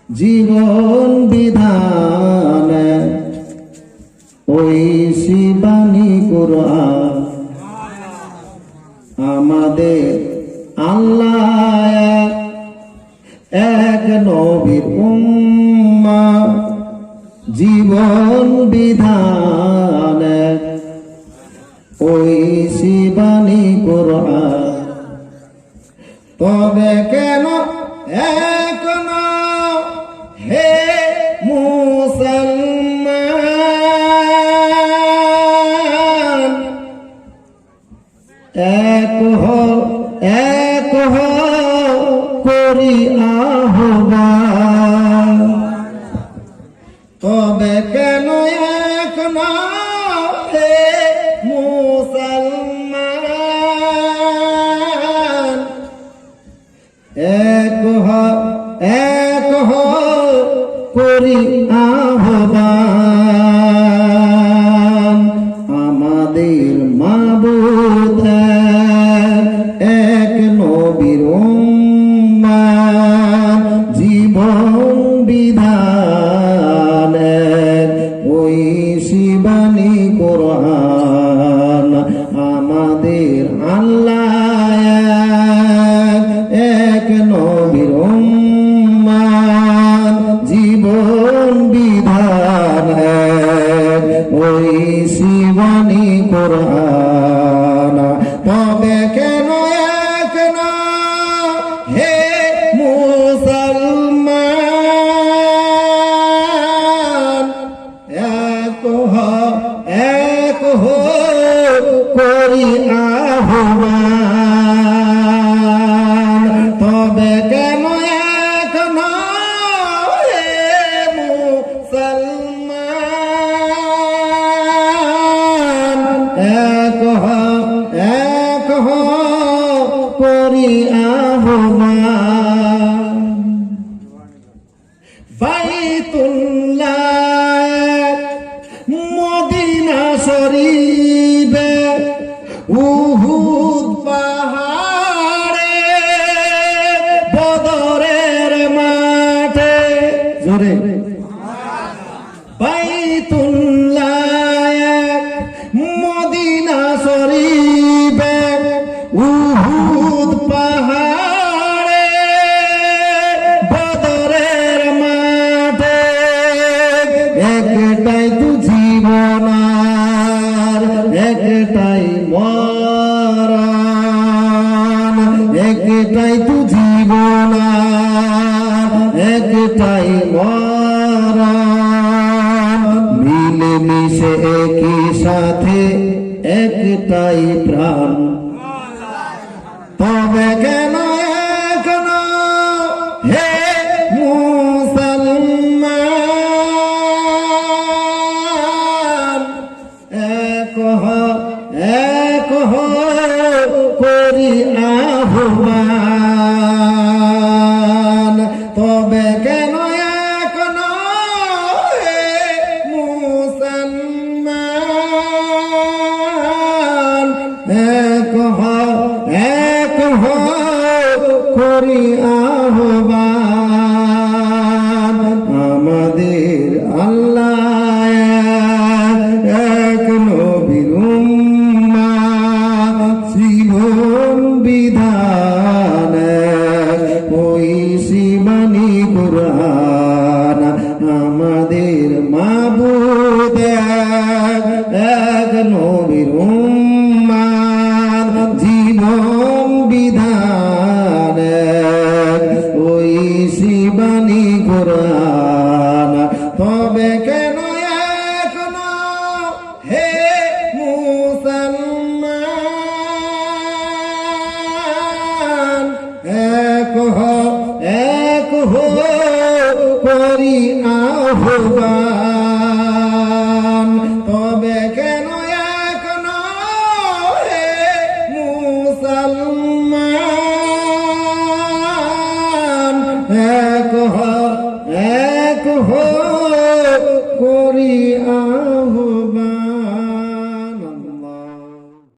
জীবন বিধান ওই শিবানী কুরআন আমাদের আল্লাহ এক নবীর উম্মাহ জীবন বিধান ওই শিবানী কুরআন তবে কেন এখন হে মুসলমান এক করি আহ্বান তবে কেন এখন হে মুসলমান এক করি আহ্বান আমাদের মাবুদ এক নবীর উম্মাহ জীবন বিধান ওই শিবানী কুরআন আমাদের আল্লাহ এক নবীর উম্মাহ জীবন বিধান ওই শিবানী কুরআন তবে কেন এক না হে মুসলমান এক করি আহ্বান তবে কেন এক না হে মুসলমান এক করি আহ্বান বাইতুল্লাহ মদিনা শরীফে উহুদ পাহাড়ে বদরের মাঠে জোরে বাইতুল্লাহ মদিনা শরীফে উহুদ পাহাড়ে বদরের মাঠে একটাই তো জীবন আর একটাই মরণ একটাই তো জীবন আর একটাই মরণ মিলে মিশে একই সাথে একটাই প্রাণ তবে কেন এখন হে মুসলমান এক করি আহ্বান তবে কেন এখন হে মুসলমান এক করি আহ্বান আমাদের আল্লাহ এক নবীর উম্মাহ জীবন বিধান ওই শিবানী